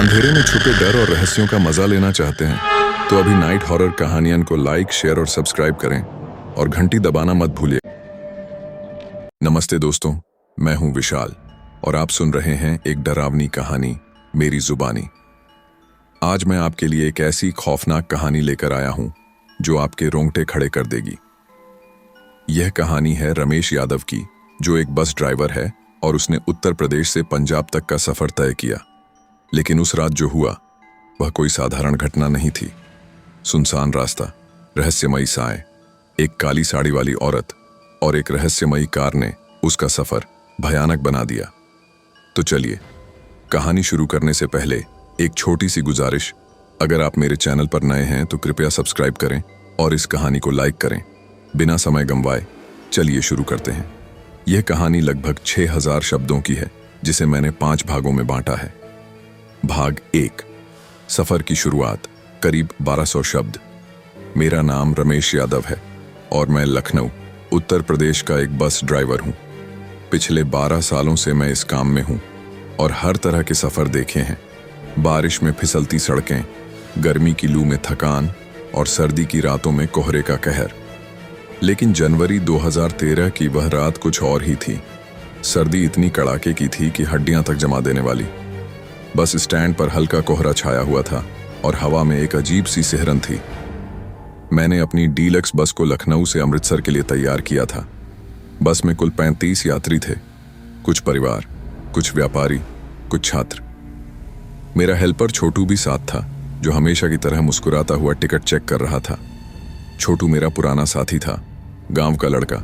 अंधेरे में छुपे डर और रहस्यों का मजा लेना चाहते हैं तो अभी नाइट हॉरर कहानियन को लाइक, शेयर और सब्सक्राइब करें और घंटी दबाना मत भूलिए। नमस्ते दोस्तों, मैं हूं विशाल और आप सुन रहे हैं एक डरावनी कहानी मेरी जुबानी। आज मैं आपके लिए एक ऐसी खौफनाक कहानी लेकर आया हूं जो आपके रोंगटे खड़े कर देगी। यह कहानी है रमेश यादव की, जो एक बस ड्राइवर है और उसने उत्तर प्रदेश से पंजाब तक का सफर तय किया। लेकिन उस रात जो हुआ वह कोई साधारण घटना नहीं थी। सुनसान रास्ता, रहस्यमयी साएं, एक काली साड़ी वाली औरत और एक रहस्यमयी कार ने उसका सफर भयानक बना दिया। तो चलिए, कहानी शुरू करने से पहले एक छोटी सी गुजारिश, अगर आप मेरे चैनल पर नए हैं तो कृपया सब्सक्राइब करें और इस कहानी को लाइक करें। बिना समय गंवाए चलिए शुरू करते हैं। यह कहानी लगभग 6000 शब्दों की है, जिसे मैंने 5 भागों में बांटा है। भाग 1, सफर की शुरुआत, करीब 1200 शब्द। मेरा नाम रमेश यादव है और मैं लखनऊ, उत्तर प्रदेश का एक बस ड्राइवर हूँ। पिछले 12 सालों से मैं इस काम में हूँ और हर तरह के सफर देखे हैं। बारिश में फिसलती सड़कें, गर्मी की लू में थकान और सर्दी की रातों में कोहरे का कहर। लेकिन जनवरी 2013 की वह रात कुछ और ही थी। सर्दी इतनी कड़ाके की थी कि हड्डियां तक जमा देने वाली। बस स्टैंड पर हल्का कोहरा छाया हुआ था और हवा में एक अजीब सी सिहरन थी। मैंने अपनी डीलक्स बस को लखनऊ से अमृतसर के लिए तैयार किया था। बस में कुल 35 यात्री थे, कुछ परिवार, कुछ व्यापारी, कुछ छात्र। मेरा हेल्पर छोटू भी साथ था, जो हमेशा की तरह मुस्कुराता हुआ टिकट चेक कर रहा था। छोटू मेरा पुराना साथी था, गांव का लड़का,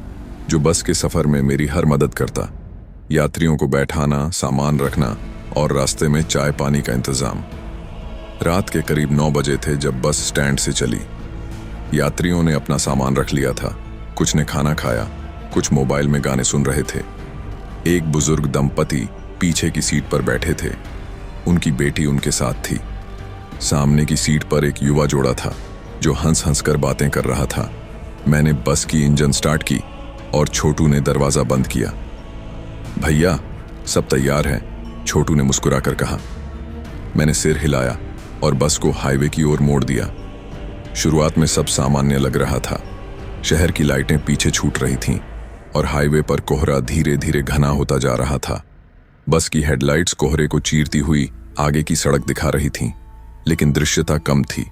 जो बस के सफर में मेरी हर मदद करता। यात्रियों को बैठाना, सामान रखना और रास्ते में चाय पानी का इंतजाम। रात के करीब 9 बजे थे जब बस स्टैंड से चली। यात्रियों ने अपना सामान रख लिया था। कुछ ने खाना खाया, कुछ मोबाइल में गाने सुन रहे थे। एक बुजुर्ग दंपति पीछे की सीट पर बैठे थे। उनकी बेटी उनके साथ थी। सामने की सीट पर एक युवा जोड़ा था, जो हंस हंस कर बातें कर रहा था। मैंने बस की इंजन स्टार्ट की और छोटू ने दरवाजा बंद किया। भैया, सब तैयार है, छोटू ने मुस्कुराकर कहा। मैंने सिर हिलाया और बस को हाईवे की ओर मोड़ दिया। शुरुआत में सब सामान्य लग रहा था। शहर की लाइटें पीछे छूट रही थीं और हाईवे पर कोहरा धीरे धीरे घना होता जा रहा था। बस की हेडलाइट्स कोहरे को चीरती हुई आगे की सड़क दिखा रही थीं, लेकिन दृश्यता कम थी।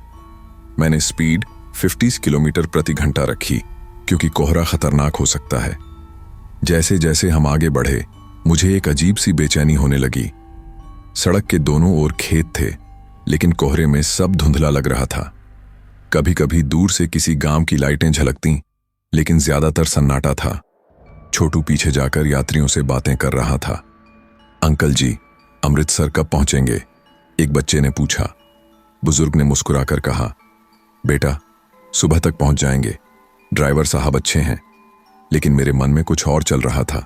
मैंने स्पीड 50 किलोमीटर प्रति घंटा रखी, क्योंकि कोहरा खतरनाक हो सकता है। जैसे जैसे हम आगे बढ़े, मुझे एक अजीब सी बेचैनी होने लगी। सड़क के दोनों ओर खेत थे, लेकिन कोहरे में सब धुंधला लग रहा था। कभी कभी दूर से किसी गांव की लाइटें झलकतीं, लेकिन ज्यादातर सन्नाटा था। छोटू पीछे जाकर यात्रियों से बातें कर रहा था। अंकल जी, अमृतसर कब पहुंचेंगे? एक बच्चे ने पूछा। बुजुर्ग ने मुस्कुराकर कहा, बेटा, सुबह तक पहुंच जाएंगे। ड्राइवर साहब अच्छे हैं। लेकिन मेरे मन में कुछ और चल रहा था।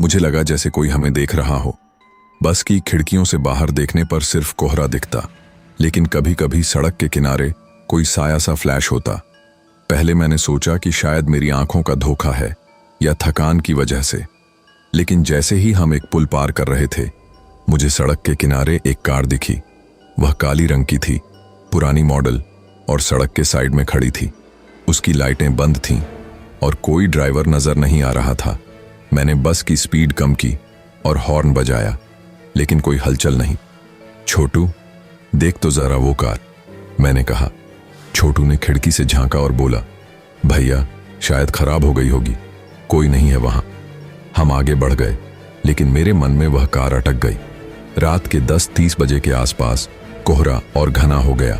मुझे लगा जैसे कोई हमें देख रहा हो। बस की खिड़कियों से बाहर देखने पर सिर्फ कोहरा दिखता, लेकिन कभी कभी सड़क के किनारे कोई साया सा फ्लैश होता। पहले मैंने सोचा कि शायद मेरी आंखों का धोखा है या थकान की वजह से। लेकिन जैसे ही हम एक पुल पार कर रहे थे, मुझे सड़क के किनारे एक कार दिखी। वह काली रंग की थी, पुरानी मॉडल, और सड़क के साइड में खड़ी थी। उसकी लाइटें बंद थीं और कोई ड्राइवर नजर नहीं आ रहा था। मैंने बस की स्पीड कम की और हॉर्न बजाया, लेकिन कोई हलचल नहीं। छोटू, देख तो जरा वो कार, मैंने कहा। छोटू ने खिड़की से झांका और बोला, भैया, शायद खराब हो गई होगी, कोई नहीं है वहां। हम आगे बढ़ गए, लेकिन मेरे मन में वह कार अटक गई। रात के 10-30 बजे के आसपास कोहरा और घना हो गया।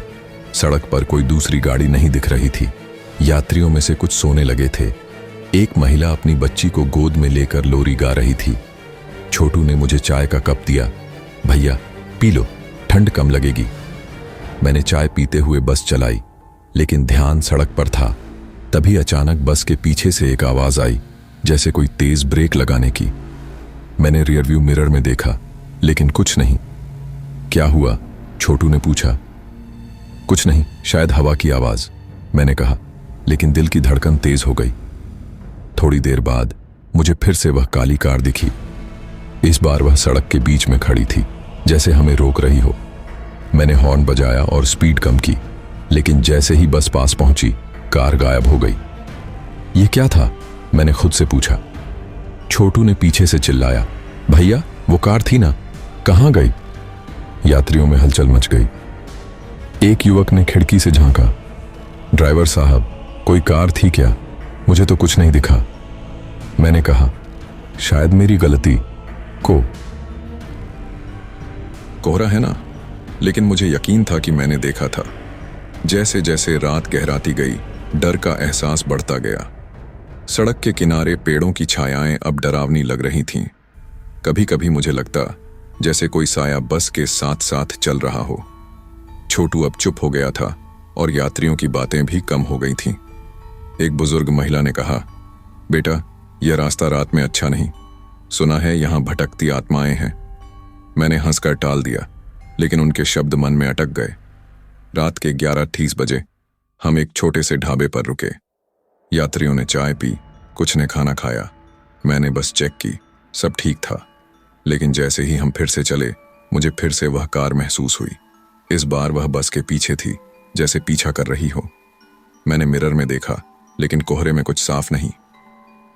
सड़क पर कोई दूसरी गाड़ी नहीं दिख रही थी। यात्रियों में से कुछ सोने लगे थे। एक महिला अपनी बच्ची को गोद में लेकर लोरी गा रही थी। छोटू ने मुझे चाय का कप दिया। भैया, पी लो, ठंड कम लगेगी। मैंने चाय पीते हुए बस चलाई, लेकिन ध्यान सड़क पर था। तभी अचानक बस के पीछे से एक आवाज आई, जैसे कोई तेज ब्रेक लगाने की। मैंने रियरव्यू मिरर में देखा, लेकिन कुछ नहीं। क्या हुआ? छोटू ने पूछा। कुछ नहीं, शायद हवा की आवाज, मैंने कहा, लेकिन दिल की धड़कन तेज हो गई। थोड़ी देर बाद मुझे फिर से वह काली कार दिखी। इस बार वह सड़क के बीच में खड़ी थी, जैसे हमें रोक रही हो। मैंने हॉर्न बजाया और स्पीड कम की, लेकिन जैसे ही बस पास पहुंची, कार गायब हो गई। ये क्या था? मैंने खुद से पूछा। छोटू ने पीछे से चिल्लाया, भैया वो कार थी ना, कहां गई? यात्रियों में हलचल मच गई। एक युवक ने खिड़की से झांका, ड्राइवर साहब, कोई कार थी क्या? मुझे तो कुछ नहीं दिखा। मैंने कहा, शायद मेरी गलती कोहरा है ना, लेकिन मुझे यकीन था कि मैंने देखा था। जैसे जैसे रात गहराती गई, डर का एहसास बढ़ता गया। सड़क के किनारे पेड़ों की छायाएं अब डरावनी लग रही थीं। कभी कभी मुझे लगता जैसे कोई साया बस के साथ साथ चल रहा हो। छोटू अब चुप हो गया था और यात्रियों की बातें भी कम हो गई थीं। एक बुजुर्ग महिला ने कहा, बेटा, यह रास्ता रात में अच्छा नहीं। सुना है यहां भटकती आत्माएं हैं। मैंने हंसकर टाल दिया, लेकिन उनके शब्द मन में अटक गए। रात के 11:30 बजे हम एक छोटे से ढाबे पर रुके। यात्रियों ने चाय पी, कुछ ने खाना खाया। मैंने बस चेक की, सब ठीक था। लेकिन जैसे ही हम फिर से चले, मुझे फिर से वह कार महसूस हुई। इस बार वह बस के पीछे थी, जैसे पीछा कर रही हो। मैंने मिरर में देखा, लेकिन कोहरे में कुछ साफ नहीं।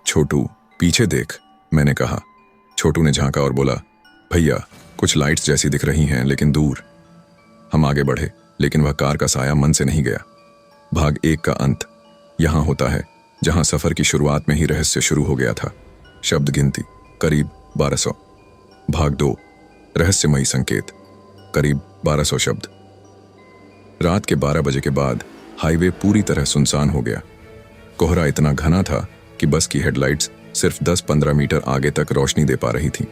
छोटू, पीछे देख, मैंने कहा। छोटू ने झांका और बोला, भैया, कुछ लाइट्स जैसी दिख रही हैं, लेकिन दूर। हम आगे बढ़े, लेकिन वह कार का साया मन से नहीं गया। भाग 1 का अंत यहां होता है, जहां सफर की शुरुआत में ही रहस्य शुरू हो गया था। शब्द गिनती करीब 1200। भाग 2 रहस्यमयी संकेत करीब 1200 शब्द। रात के 12 बजे के बाद हाईवे पूरी तरह सुनसान हो गया। कोहरा इतना घना था कि बस की हेडलाइट्स सिर्फ 10-15 मीटर आगे तक रोशनी दे पा रही थी।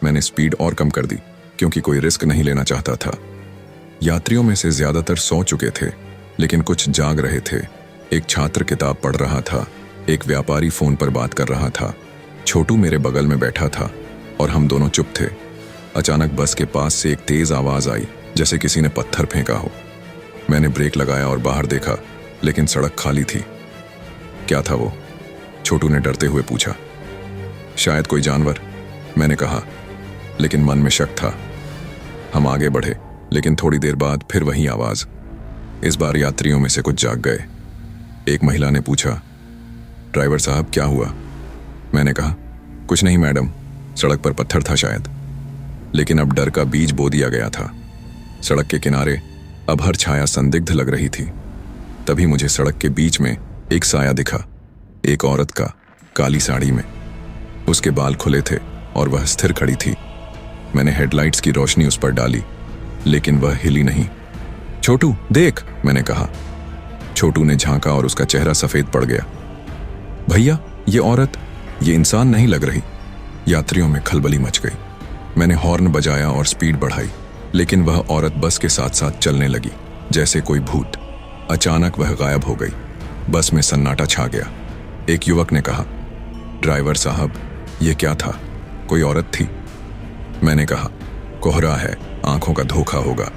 मैंने स्पीड और कम कर दी, क्योंकि कोई रिस्क नहीं लेना चाहता था। यात्रियों में से ज्यादातर सो चुके थे, लेकिन कुछ जाग रहे थे। एक छात्र किताब पढ़ रहा था, एक व्यापारी फोन पर बात कर रहा था। छोटू मेरे बगल में बैठा था और हम दोनों चुप थे। अचानक बस के पास से एक तेज आवाज आई, जैसे किसी ने पत्थर फेंका हो। मैंने ब्रेक लगाया और बाहर देखा, लेकिन सड़क खाली थी। क्या था वो? छोटू ने डरते हुए पूछा। शायद कोई जानवर, मैंने कहा, लेकिन मन में शक था। हम आगे बढ़े, लेकिन थोड़ी देर बाद फिर वही आवाज। इस बार यात्रियों में से कुछ जाग गए। एक महिला ने पूछा, ड्राइवर साहब, क्या हुआ? मैंने कहा, कुछ नहीं मैडम, सड़क पर पत्थर था शायद। लेकिन अब डर का बीज बो दिया गया था। सड़क के किनारे अब हर छाया संदिग्ध लग रही थी। तभी मुझे सड़क के बीच में एक साया दिखा, एक औरत का, काली साड़ी में। उसके बाल खुले थे और वह स्थिर खड़ी थी। मैंने हेडलाइट्स की रोशनी उस पर डाली, लेकिन वह हिली नहीं। छोटू देख, मैंने कहा। छोटू ने झांका और उसका चेहरा सफेद पड़ गया। भैया, ये औरत, ये इंसान नहीं लग रही। यात्रियों में खलबली मच गई। मैंने हॉर्न बजाया और स्पीड बढ़ाई, लेकिन वह औरत बस के साथ साथ चलने लगी, जैसे कोई भूत। अचानक वह गायब हो गई। बस में सन्नाटा छा गया। एक युवक ने कहा, ड्राइवर साहब, ये क्या था? कोई औरत थी? मैंने कहा, कोहरा है, आंखों का धोखा होगा।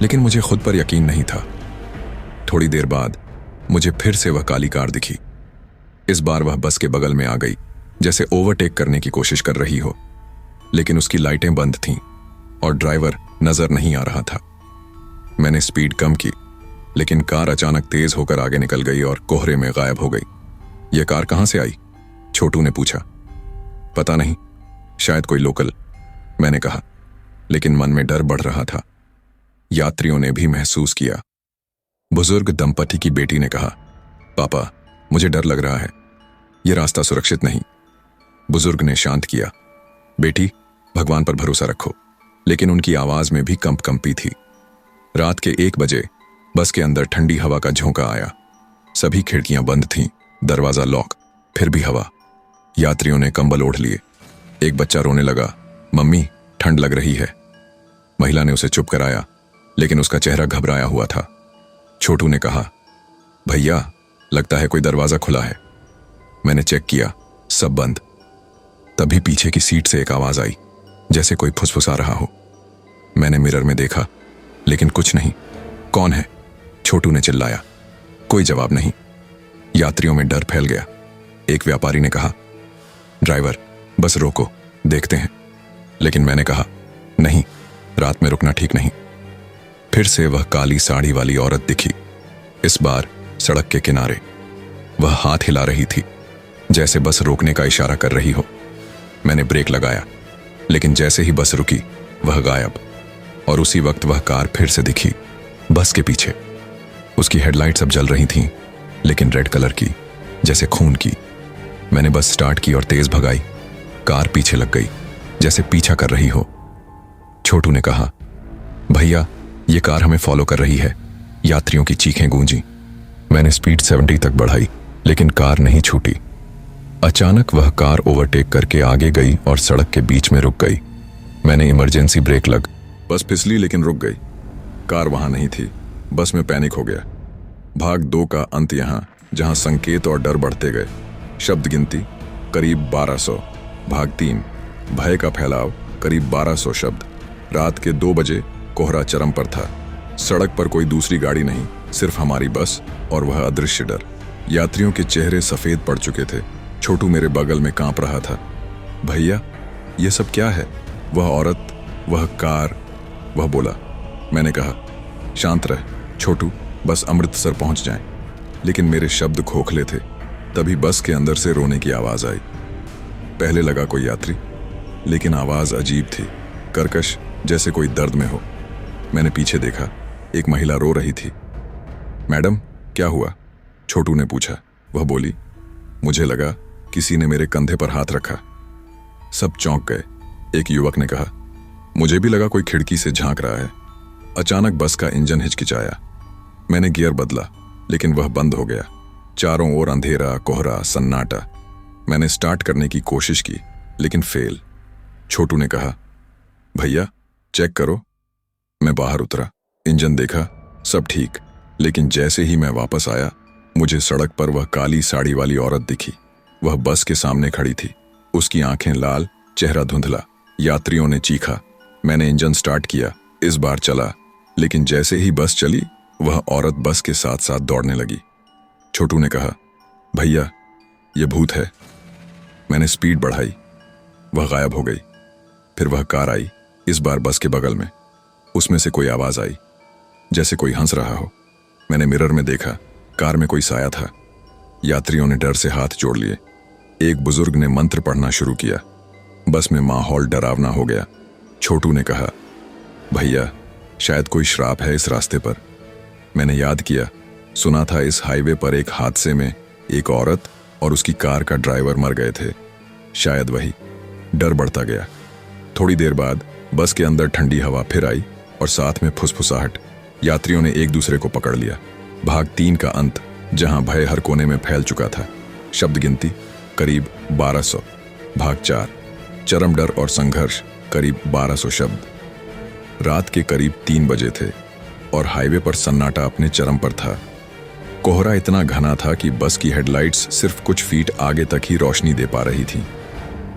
लेकिन मुझे खुद पर यकीन नहीं था। थोड़ी देर बाद मुझे फिर से वह काली कार दिखी। इस बार वह बस के बगल में आ गई, जैसे ओवरटेक करने की कोशिश कर रही हो। लेकिन उसकी लाइटें बंद थीं और ड्राइवर नजर नहीं आ रहा था। मैंने स्पीड कम की, लेकिन कार अचानक तेज होकर आगे निकल गई और कोहरे में गायब हो गई। यह कार कहां से आई? छोटू ने पूछा। पता नहीं, शायद कोई लोकल, मैंने कहा, लेकिन मन में डर बढ़ रहा था। यात्रियों ने भी महसूस किया। बुजुर्ग दंपति की बेटी ने कहा, पापा, मुझे डर लग रहा है, यह रास्ता सुरक्षित नहीं। बुजुर्ग ने शांत किया, बेटी, भगवान पर भरोसा रखो। लेकिन उनकी आवाज में भी कंपी थी। रात के 1 बजे बस के अंदर ठंडी हवा का झोंका आया। सभी खिड़कियां बंद थीं, दरवाजा लॉक, फिर भी हवा। यात्रियों ने कंबल ओढ़ लिए। एक बच्चा रोने लगा, मम्मी, ठंड लग रही है। महिला ने उसे चुप कराया, लेकिन उसका चेहरा घबराया हुआ था। छोटू ने कहा, भैया, लगता है कोई दरवाजा खुला है। मैंने चेक किया, सब बंद। तभी पीछे की सीट से एक आवाज आई, जैसे कोई फुसफुसा रहा हो। मैंने मिरर में देखा, लेकिन कुछ नहीं। कौन है? छोटू ने चिल्लाया। कोई जवाब नहीं। यात्रियों में डर फैल गया। एक व्यापारी ने कहा, ड्राइवर, बस रोको, देखते हैं। लेकिन मैंने कहा, नहीं, रात में रुकना ठीक नहीं। फिर से वह काली साड़ी वाली औरत दिखी। इस बार सड़क के किनारे। वह हाथ हिला रही थी, जैसे बस रोकने का इशारा कर रही हो। मैंने ब्रेक लगाया, लेकिन जैसे ही बस रुकी वह गायब। और उसी वक्त वह कार फिर से दिखी, बस के पीछे। उसकी हेडलाइट्स अब जल रही थीं, लेकिन रेड कलर की, जैसे खून की। मैंने बस स्टार्ट की और तेज भगाई। कार पीछे लग गई, जैसे पीछा कर रही हो। छोटू ने कहा, भैया ये कार हमें फॉलो कर रही है। यात्रियों की चीखें गूंजी। मैंने स्पीड 70 तक बढ़ाई, लेकिन कार नहीं छूटी। अचानक वह कार ओवरटेक करके आगे गई और सड़क के बीच में रुक गई। मैंने इमरजेंसी ब्रेक लग, बस फिसली लेकिन रुक गई। कार वहां नहीं थी। बस में पैनिक हो गया। भाग 2 का अंत यहां, जहां संकेत और डर बढ़ते गए। शब्द गिनती करीब 1200। भाग 3 भय का फैलाव करीब 1200 शब्द। रात के 2 बजे कोहरा चरम पर था। सड़क पर कोई दूसरी गाड़ी नहीं, सिर्फ हमारी बस और वह अदृश्य डर। यात्रियों के चेहरे सफेद पड़ चुके थे। छोटू मेरे बगल में कांप रहा था। भैया ये सब क्या है? वह औरत, वह कार, वह बोला। मैंने कहा, शांत रह छोटू, बस अमृतसर पहुंच जाएं। लेकिन मेरे शब्द खोखले थे। तभी बस के अंदर से रोने की आवाज आई। पहले लगा कोई यात्री, लेकिन आवाज अजीब थी, कर्कश, जैसे कोई दर्द में हो। मैंने पीछे देखा, एक महिला रो रही थी। मैडम क्या हुआ? छोटू ने पूछा। वह बोली, मुझे लगा किसी ने मेरे कंधे पर हाथ रखा। सब चौंक गए। एक युवक ने कहा, मुझे भी लगा कोई खिड़की से झांक रहा है। अचानक बस का इंजन हिचकिचाया। मैंने गियर बदला, लेकिन वह बंद हो गया। चारों ओर अंधेरा, कोहरा, सन्नाटा। मैंने स्टार्ट करने की कोशिश की, लेकिन फेल। छोटू ने कहा, भैया चेक करो। मैं बाहर उतरा, इंजन देखा, सब ठीक। लेकिन जैसे ही मैं वापस आया, मुझे सड़क पर वह काली साड़ी वाली औरत दिखी। वह बस के सामने खड़ी थी। उसकी आंखें लाल, चेहरा धुंधला। यात्रियों ने चीखा। मैंने इंजन स्टार्ट किया, इस बार चला। लेकिन जैसे ही बस चली, वह औरत बस के साथ साथ दौड़ने लगी। छोटू ने कहा, भैया यह भूत है। मैंने स्पीड बढ़ाई। वह गायब हो गई। फिर वह कार आई, इस बार बस के बगल में। उसमें से कोई आवाज आई, जैसे कोई हंस रहा हो। मैंने मिरर में देखा, कार में कोई साया था। यात्रियों ने डर से हाथ जोड़ लिए। एक बुजुर्ग ने मंत्र पढ़ना शुरू किया। बस में माहौल डरावना हो गया। छोटू ने कहा, भैया शायद कोई श्राप है इस रास्ते पर। मैंने याद किया, सुना था इस हाईवे पर एक हादसे में एक औरत और उसकी कार का ड्राइवर मर गए थे। शायद वही। डर बढ़ता गया। थोड़ी देर बाद बस के अंदर ठंडी हवा फिर आई और साथ में फुसफुसाहट। यात्रियों ने एक दूसरे को पकड़ लिया। भाग 3 का अंत, जहां भय हर कोने में फैल चुका था। शब्द गिनती करीब 1200। भाग 4 चरम डर और संघर्ष करीब 1200 शब्द। रात के करीब 3 बजे थे और हाईवे पर सन्नाटा अपने चरम पर था। कोहरा इतना घना था कि बस की हेडलाइट्स सिर्फ कुछ फीट आगे तक ही रोशनी दे पा रही थी।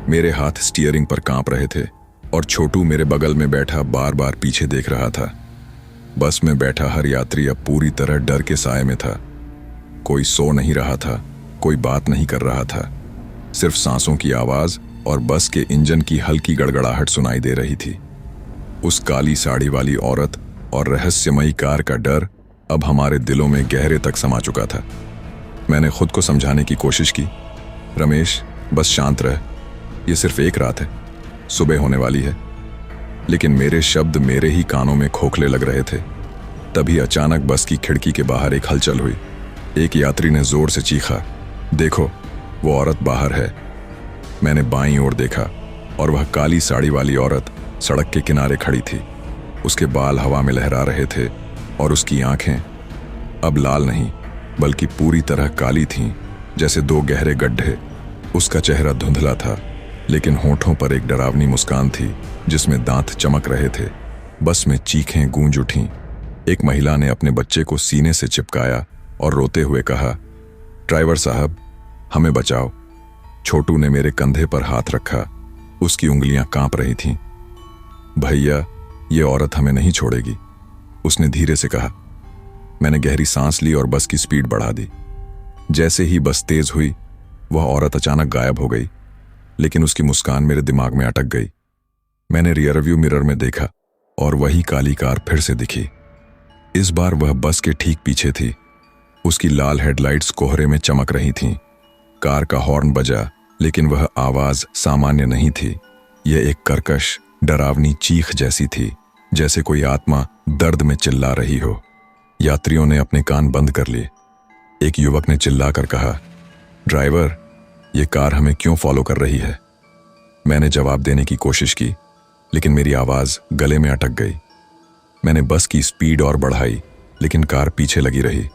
मेरे हाथ स्टीयरिंग पर कांप रहे थे और छोटू मेरे बगल में बैठा बार बार पीछे देख रहा था। बस में बैठा हर यात्री अब पूरी तरह डर के साए में था। कोई सो नहीं रहा था, कोई बात नहीं कर रहा था। सिर्फ सांसों की आवाज और बस के इंजन की हल्की गड़गड़ाहट सुनाई दे रही थी। उस काली साड़ी वाली औरत और रहस्यमयी कार का डर अब हमारे दिलों में गहरे तक समा चुका था। मैंने खुद को समझाने की कोशिश की, रमेश बस शांत रह, ये सिर्फ एक रात है, सुबह होने वाली है। लेकिन मेरे शब्द मेरे ही कानों में खोखले लग रहे थे। तभी अचानक बस की खिड़की के बाहर एक हलचल हुई। एक यात्री ने जोर से चीखा, देखो वो औरत बाहर है। मैंने बाईं ओर देखा और वह काली साड़ी वाली औरत सड़क के किनारे खड़ी थी। उसके बाल हवा में लहरा रहे थे और उसकी आंखें अब लाल नहीं बल्कि पूरी तरह काली थीं, जैसे 2 गहरे गड्ढे। उसका चेहरा धुंधला था, लेकिन होठों पर एक डरावनी मुस्कान थी जिसमें दांत चमक रहे थे। बस में चीखें गूंज उठीं। एक महिला ने अपने बच्चे को सीने से चिपकाया और रोते हुए कहा, ड्राइवर साहब हमें बचाओ। छोटू ने मेरे कंधे पर हाथ रखा। उसकी उंगलियां कांप रही थीं। भैया ये औरत हमें नहीं छोड़ेगी, उसने धीरे से कहा। मैंने गहरी सांस ली और बस की स्पीड बढ़ा दी। जैसे ही बस तेज हुई, वह औरत अचानक गायब हो गई, लेकिन उसकी मुस्कान मेरे दिमाग में अटक गई। मैंने रियरव्यू मिरर में देखा और वही काली कार फिर से दिखी। इस बार वह बस के ठीक पीछे थी। उसकी लाल हेडलाइट्स कोहरे में चमक रही थीं। कार का हॉर्न बजा, लेकिन वह आवाज सामान्य नहीं थी। यह एक कर्कश, डरावनी चीख जैसी थी, जैसे कोई आत्मा दर्द में चिल्ला रही हो। यात्रियों ने अपने कान बंद कर लिए। एक युवक ने चिल्लाकर कहा, ड्राइवर, यह कार हमें क्यों फॉलो कर रही है? मैंने जवाब देने की कोशिश की, लेकिन मेरी आवाज गले में अटक गई। मैंने बस की स्पीड और बढ़ाई, लेकिन कार पीछे लगी रही।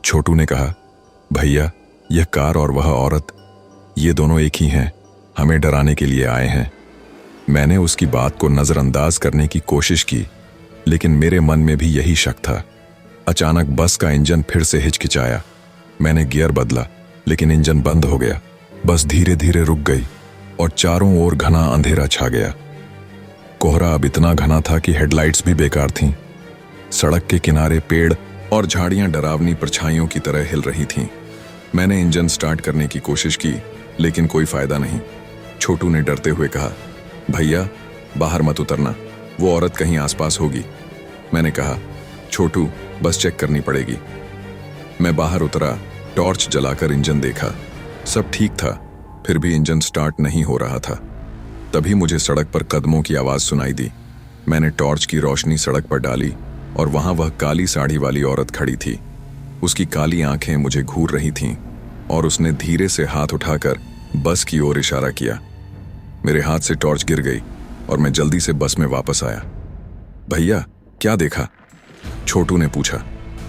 छोटू ने कहा, भैया, यह कार और वह औरत, ये दोनों एक ही हैं, हमें डराने के लिए आए हैं। मैंने उसकी बात को नजरअंदाज करने की कोशिश की, लेकिन मेरे मन में भी यही शक था। अचानक बस का इंजन फिर से हिचकिचाया। मैंने गियर बदला, लेकिन इंजन बंद हो गया। बस धीरे धीरे रुक गई और चारों ओर घना अंधेरा छा गया। कोहरा अब इतना घना था कि हेडलाइट्स भी बेकार थीं। सड़क के किनारे पेड़ और झाड़ियां डरावनी परछाइयों की तरह हिल रही थीं। मैंने इंजन स्टार्ट करने की कोशिश की, लेकिन कोई फायदा नहीं। छोटू ने डरते हुए कहा, भैया, बाहर मत उतरना, वो औरत कहीं आसपास होगी। मैंने कहा, छोटू, बस चेक करनी पड़ेगी। मैं बाहर उतरा, टॉर्च जलाकर इंजन देखा। सब ठीक था, फिर भी इंजन स्टार्ट नहीं हो रहा था। तभी मुझे सड़क पर कदमों की आवाज सुनाई दी। मैंने टॉर्च की रोशनी सड़क पर डाली और वहां वह काली साड़ी वाली औरत खड़ी थी। उसकी काली आंखें मुझे घूर रही थीं और उसने धीरे से हाथ उठाकर बस की ओर इशारा किया। मेरे हाथ से टॉर्च गिर गई और मैं जल्दी से बस में वापस आया। भैया, क्या देखा? छोटू ने पूछा।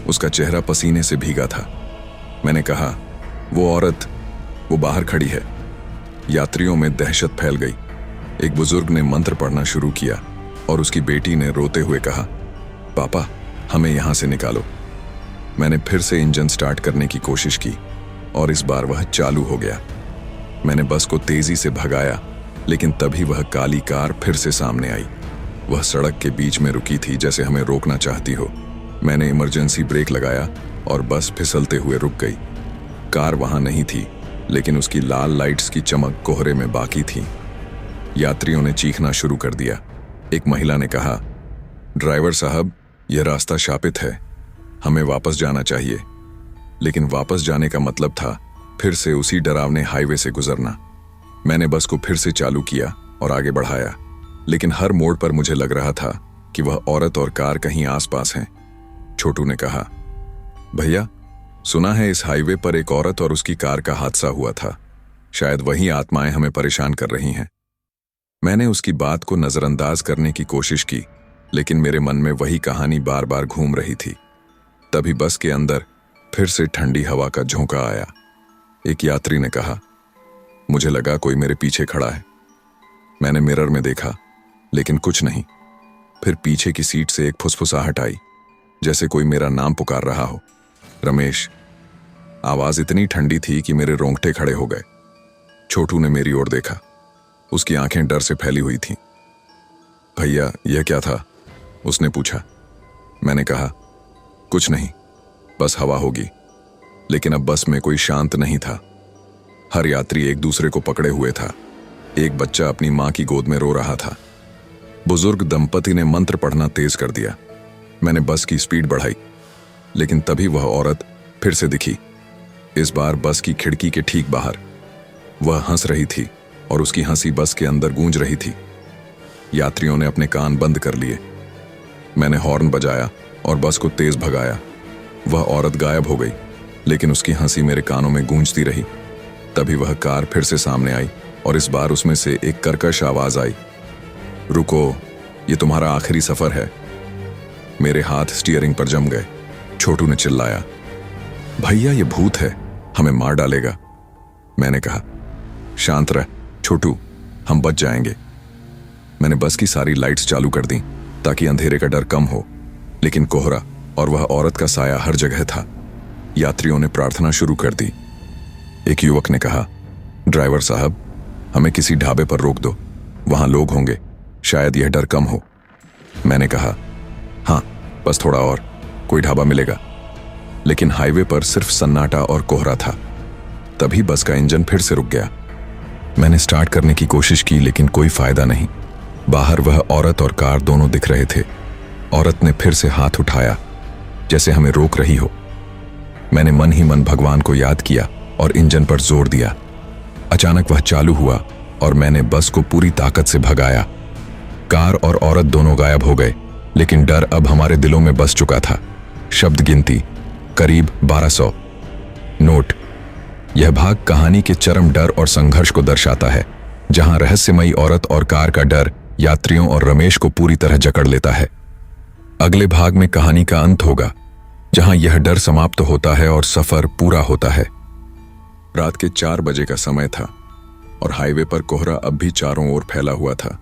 उसका चेहरा पसीने से भीगा था। मैंने कहा, वो औरत, वो बाहर खड़ी है। यात्रियों में दहशत फैल गई। एक बुजुर्ग ने मंत्र पढ़ना शुरू किया और उसकी बेटी ने रोते हुए कहा, पापा, हमें यहां से निकालो। मैंने फिर से इंजन स्टार्ट करने की कोशिश की और इस बार वह चालू हो गया। मैंने बस को तेजी से भगाया, लेकिन तभी वह काली कार फिर से सामने आई। वह सड़क के बीच में रुकी थी, जैसे हमें रोकना चाहती हो। मैंने इमरजेंसी ब्रेक लगाया और बस फिसलते हुए रुक गई। कार वहां नहीं थी, लेकिन उसकी लाल लाइट्स की चमक कोहरे में बाकी थी। यात्रियों ने चीखना शुरू कर दिया। एक महिला ने कहा, ड्राइवर साहब, यह रास्ता शापित है, हमें वापस जाना चाहिए। लेकिन वापस जाने का मतलब था फिर से उसी डरावने हाईवे से गुजरना। मैंने बस को फिर से चालू किया और आगे बढ़ाया, लेकिन हर मोड़ पर मुझे लग रहा था कि वह औरत और कार कहीं आसपास हैं। छोटू ने कहा, भैया, सुना है इस हाईवे पर एक औरत और उसकी कार का हादसा हुआ था। शायद वही आत्माएं हमें परेशान कर रही हैं। मैंने उसकी बात को नजरअंदाज करने की कोशिश की, लेकिन मेरे मन में वही कहानी बार बार घूम रही थी। तभी बस के अंदर फिर से ठंडी हवा का झोंका आया। एक यात्री ने कहा, मुझे लगा कोई मेरे पीछे खड़ा है। मैंने मिरर में देखा, लेकिन कुछ नहीं। फिर पीछे की सीट से एक फुसफुसाहट आई, जैसे कोई मेरा नाम पुकार रहा हो, रमेश। आवाज इतनी ठंडी थी कि मेरे रोंगटे खड़े हो गए। छोटू ने मेरी ओर देखा। उसकी आंखें डर से फैली हुई थीं। भैया, यह क्या था? उसने पूछा। मैंने कहा, कुछ नहीं, बस हवा होगी। लेकिन अब बस में कोई शांत नहीं था। हर यात्री एक दूसरे को पकड़े हुए था। एक बच्चा अपनी मां की गोद में रो रहा था। बुजुर्ग दंपति ने मंत्र पढ़ना तेज कर दिया। मैंने बस की स्पीड बढ़ाई, लेकिन तभी वह औरत फिर से दिखी। इस बार बस की खिड़की के ठीक बाहर। वह हंस रही थी और उसकी हंसी बस के अंदर गूंज रही थी। यात्रियों ने अपने कान बंद कर लिए। मैंने हॉर्न बजाया और बस को तेज भगाया। वह औरत गायब हो गई, लेकिन उसकी हंसी मेरे कानों में गूंजती रही। तभी वह कार फिर से सामने आई और इस बार उसमें से एक कर्कश आवाज आई, रुको, ये तुम्हारा आखिरी सफर है। मेरे हाथ स्टीयरिंग पर जम गए। छोटू ने चिल्लाया, भैया, ये भूत है, हमें मार डालेगा। मैंने कहा, शांत रह छोटू, हम बच जाएंगे। मैंने बस की सारी लाइट्स चालू कर दी ताकि अंधेरे का डर कम हो, लेकिन कोहरा और वह औरत का साया हर जगह था। यात्रियों ने प्रार्थना शुरू कर दी। एक युवक ने कहा, ड्राइवर साहब, हमें किसी ढाबे पर रोक दो, वहां लोग होंगे, शायद यह डर कम हो। मैंने कहा, हाँ, बस थोड़ा और, कोई ढाबा मिलेगा। लेकिन हाईवे पर सिर्फ सन्नाटा और कोहरा था। तभी बस का इंजन फिर से रुक गया। मैंने स्टार्ट करने की कोशिश की, लेकिन कोई फायदा नहीं। बाहर वह औरत और कार दोनों दिख रहे थे। औरत ने फिर से हाथ उठाया। जैसे हमें रोक रही हो। मैंने मन ही मन भगवान को याद किया और इंजन पर जोर दिया। अचानक वह चालू हुआ और मैंने बस को पूरी ताकत से भगाया। कार और औरत दोनों गायब हो गए, लेकिन डर अब हमारे दिलों में बस चुका था। शब्द गिनती करीब 1200। नोट: यह भाग कहानी के चरम डर और संघर्ष को दर्शाता है, जहां रहस्यमयी औरत और कार का डर यात्रियों और रमेश को पूरी तरह जकड़ लेता है। अगले भाग में कहानी का अंत होगा, जहां यह डर समाप्त होता है और सफर पूरा होता है। रात के 4 बजे का समय था और हाईवे पर कोहरा अब भी चारों ओर फैला हुआ था,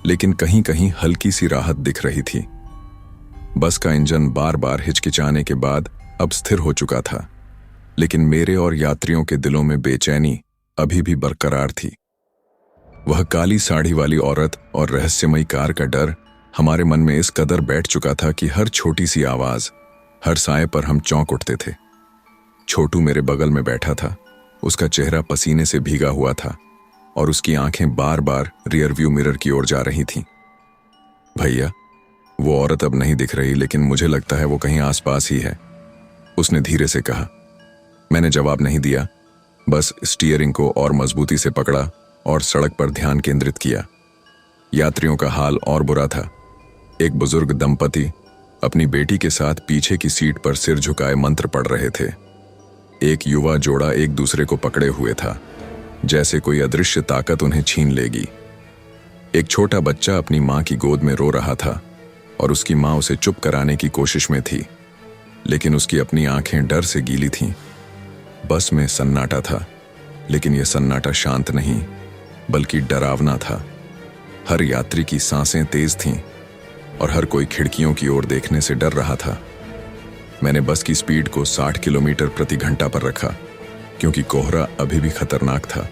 लेकिन कहीं कहीं हल्की सी राहत दिख रही थी। बस का इंजन बार बार हिचकिचाने के बाद अब स्थिर हो चुका था, लेकिन मेरे और यात्रियों के दिलों में बेचैनी अभी भी बरकरार थी। वह काली साड़ी वाली औरत और रहस्यमयी कार का डर हमारे मन में इस कदर बैठ चुका था कि हर छोटी सी आवाज, हर साए पर हम चौंक उठते थे। छोटू मेरे बगल में बैठा था। उसका चेहरा पसीने से भीगा हुआ था और उसकी आंखें बार बार रियर व्यू मिरर की ओर जा रही थीं। भैया, वो औरत अब नहीं दिख रही, लेकिन मुझे लगता है वो कहीं आसपास ही है, उसने धीरे से कहा। मैंने जवाब नहीं दिया, बस स्टीयरिंग को और मजबूती से पकड़ा और सड़क पर ध्यान केंद्रित किया। यात्रियों का हाल और बुरा था। एक बुजुर्ग दंपति अपनी बेटी के साथ पीछे की सीट पर सिर झुकाए मंत्र पढ़ रहे थे। एक युवा जोड़ा एक दूसरे को पकड़े हुए था, जैसे कोई अदृश्य ताकत उन्हें छीन लेगी। एक छोटा बच्चा अपनी मां की गोद में रो रहा था और उसकी मां उसे चुप कराने की कोशिश में थी, लेकिन उसकी अपनी आंखें डर से गीली थीं। बस में सन्नाटा था, लेकिन यह सन्नाटा शांत नहीं बल्कि डरावना था। हर यात्री की सांसें तेज थीं और हर कोई खिड़कियों की ओर देखने से डर रहा था। मैंने बस की स्पीड को 60 किलोमीटर प्रति घंटा पर रखा, क्योंकि कोहरा अभी भी खतरनाक था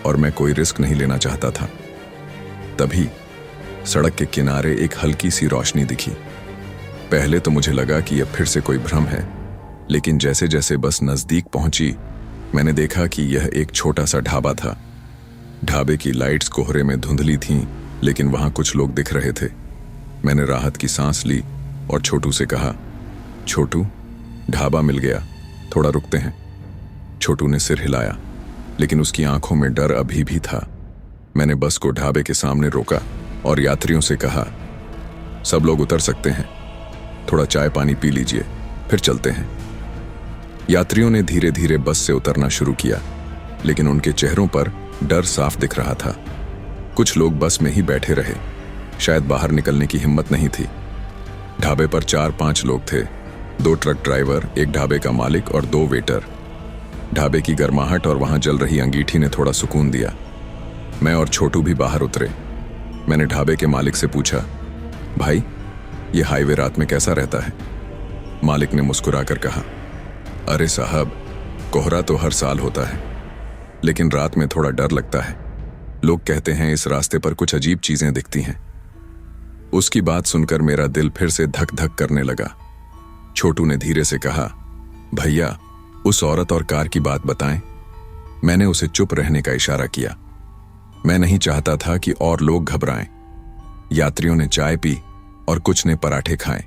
और मैं कोई रिस्क नहीं लेना चाहता था। तभी सड़क के किनारे एक हल्की सी रोशनी दिखी। पहले तो मुझे लगा कि यह फिर से कोई भ्रम है, लेकिन जैसे जैसे बस नजदीक पहुंची, मैंने देखा कि यह एक छोटा सा ढाबा था। ढाबे की लाइट्स कोहरे में धुंधली थीं, लेकिन वहां कुछ लोग दिख रहे थे। मैंने राहत की सांस ली और छोटू से कहा, छोटू, ढाबा मिल गया, थोड़ा रुकते हैं। छोटू ने सिर हिलाया, लेकिन उसकी आंखों में डर अभी भी था। मैंने बस को ढाबे के सामने रोका और यात्रियों से कहा, सब लोग उतर सकते हैं, थोड़ा चाय पानी पी लीजिए, फिर चलते हैं। यात्रियों ने धीरे धीरे बस से उतरना शुरू किया, लेकिन उनके चेहरों पर डर साफ दिख रहा था। कुछ लोग बस में ही बैठे रहे, शायद बाहर निकलने की हिम्मत नहीं थी। ढाबे पर 4-5 लोग थे, 2 ट्रक ड्राइवर, एक ढाबे का मालिक और 2 वेटर। ढाबे की गर्माहट और वहां जल रही अंगीठी ने थोड़ा सुकून दिया। मैं और छोटू भी बाहर उतरे। मैंने ढाबे के मालिक से पूछा, भाई, ये हाईवे रात में कैसा रहता है? मालिक ने मुस्कुराकर कहा, अरे साहब, कोहरा तो हर साल होता है, लेकिन रात में थोड़ा डर लगता है। लोग कहते हैं इस रास्ते पर कुछ अजीब चीजें दिखती हैं। उसकी बात सुनकर मेरा दिल फिर से धक धक करने लगा। छोटू ने धीरे से कहा, भैया, उस औरत और कार की बात बताएं। मैंने उसे चुप रहने का इशारा किया। मैं नहीं चाहता था कि और लोग घबराएं। यात्रियों ने चाय पी और कुछ ने पराठे खाए।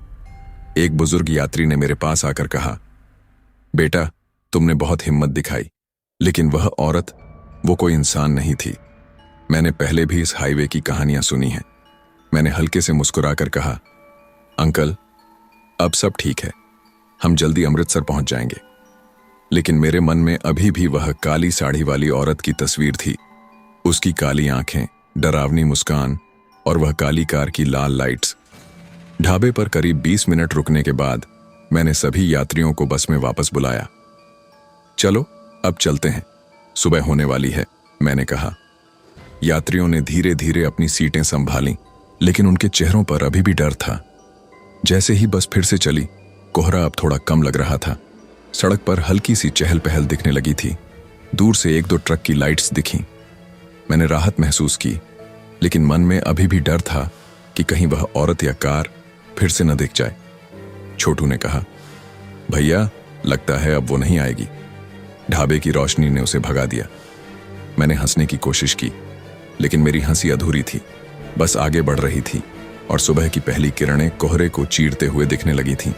एक बुजुर्ग यात्री ने मेरे पास आकर कहा, बेटा, तुमने बहुत हिम्मत दिखाई, लेकिन वह औरत, वो कोई इंसान नहीं थी। मैंने पहले भी इस हाईवे की कहानियां सुनी हैं। मैंने हल्के से मुस्कुराकर कहा, अंकल, अब सब ठीक है, हम जल्दी अमृतसर पहुंच जाएंगे। लेकिन मेरे मन में अभी भी वह काली साड़ी वाली औरत की तस्वीर थी। उसकी काली आंखें, डरावनी मुस्कान और वह काली कार की लाल लाइट्स। ढाबे पर करीब 20 मिनट रुकने के बाद मैंने सभी यात्रियों को बस में वापस बुलाया। चलो, अब चलते हैं, सुबह होने वाली है, मैंने कहा। यात्रियों ने धीरे धीरे अपनी सीटें संभालीं, लेकिन उनके चेहरों पर अभी भी डर था। जैसे ही बस फिर से चली, कोहरा अब थोड़ा कम लग रहा था। सड़क पर हल्की सी चहल पहल दिखने लगी थी। दूर से 1-2 ट्रक की लाइट्स दिखीं। मैंने राहत महसूस की, लेकिन मन में अभी भी डर था कि कहीं वह औरत या कार फिर से न दिख जाए। छोटू ने कहा, भैया, लगता है अब वो नहीं आएगी। ढाबे की रोशनी ने उसे भगा दिया। मैंने हंसने की कोशिश की, लेकिन मेरी हंसी अधूरी थी। बस आगे बढ़ रही थी और सुबह की पहली किरणें कोहरे को चीरते हुए दिखने लगी थीं।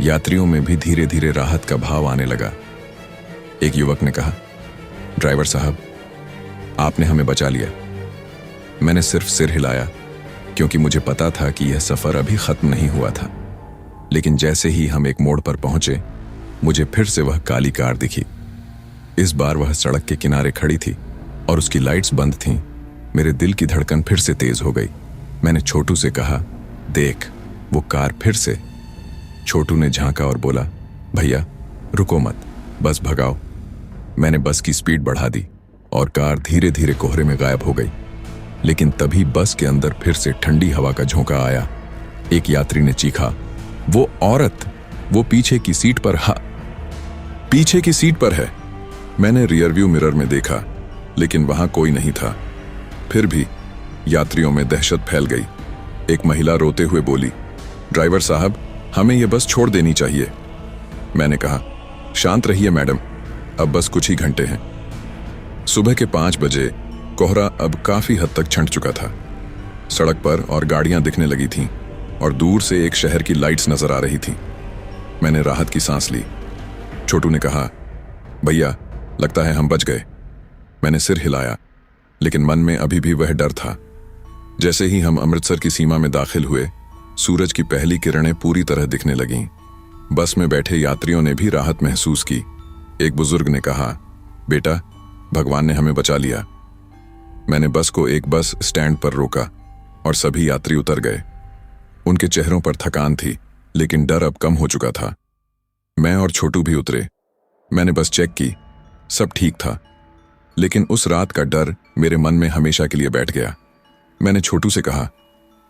यात्रियों में भी धीरे धीरे राहत का भाव आने लगा। एक युवक ने कहा, ड्राइवर साहब, आपने हमें बचा लिया। मैंने सिर्फ सिर हिलाया, क्योंकि मुझे पता था कि यह सफर अभी खत्म नहीं हुआ था। लेकिन जैसे ही हम एक मोड़ पर पहुंचे, मुझे फिर से वह काली कार दिखी। इस बार वह सड़क के किनारे खड़ी थी और उसकी लाइट्स बंद थीं। मेरे दिल की धड़कन फिर से तेज हो गई। मैंने छोटू से कहा, देख, वो कार फिर से। छोटू ने झांका और बोला, भैया रुको मत, बस भगाओ। मैंने बस की स्पीड बढ़ा दी और कार धीरे धीरे कोहरे में गायब हो गई। लेकिन तभी बस के अंदर फिर से ठंडी हवा का झोंका आया। एक यात्री ने चीखा, वो औरत, वो पीछे की सीट पर पीछे की सीट पर है। मैंने रियरव्यू मिरर में देखा, लेकिन वहां कोई नहीं था। फिर भी यात्रियों में दहशत फैल गई। एक महिला रोते हुए बोली, ड्राइवर साहब, हमें यह बस छोड़ देनी चाहिए। मैंने कहा, शांत रहिए मैडम, अब बस कुछ ही घंटे हैं। सुबह के 5 बजे कोहरा अब काफी हद तक छंट चुका था। सड़क पर और गाड़ियां दिखने लगी थीं और दूर से एक शहर की लाइट्स नजर आ रही थीं। मैंने राहत की सांस ली। छोटू ने कहा, भैया लगता है हम बच गए। मैंने सिर हिलाया, लेकिन मन में अभी भी वह डर था। जैसे ही हम अमृतसर की सीमा में दाखिल हुए, सूरज की पहली किरणें पूरी तरह दिखने लगीं। बस में बैठे यात्रियों ने भी राहत महसूस की। एक बुजुर्ग ने कहा, बेटा, भगवान ने हमें बचा लिया। मैंने बस को एक बस स्टैंड पर रोका और सभी यात्री उतर गए। उनके चेहरों पर थकान थी, लेकिन डर अब कम हो चुका था। मैं और छोटू भी उतरे। मैंने बस चेक की, सब ठीक था, लेकिन उस रात का डर मेरे मन में हमेशा के लिए बैठ गया। मैंने छोटू से कहा,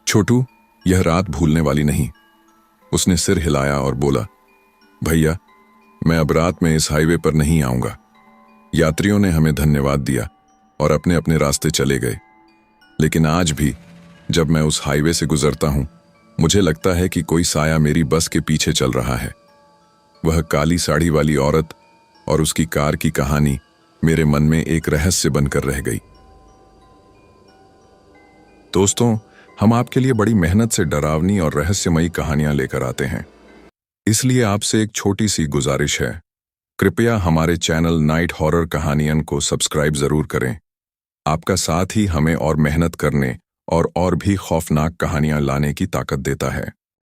छोटू, यह रात भूलने वाली नहीं। उसने सिर हिलाया और बोला, भैया, मैं अब रात में इस हाईवे पर नहीं आऊंगा। यात्रियों ने हमें धन्यवाद दिया और अपने अपने रास्ते चले गए। लेकिन आज भी जब मैं उस हाईवे से गुजरता हूं, मुझे लगता है कि कोई साया मेरी बस के पीछे चल रहा है। वह काली साड़ी वाली औरत और उसकी कार की कहानी मेरे मन में एक रहस्य बनकर रह गई। दोस्तों, हम आपके लिए बड़ी मेहनत से डरावनी और रहस्यमयी कहानियां लेकर आते हैं। इसलिए आपसे एक छोटी सी गुजारिश है, कृपया हमारे चैनल नाइट हॉरर कहानियन को सब्सक्राइब जरूर करें। आपका साथ ही हमें और मेहनत करने और भी खौफनाक कहानियां लाने की ताकत देता है।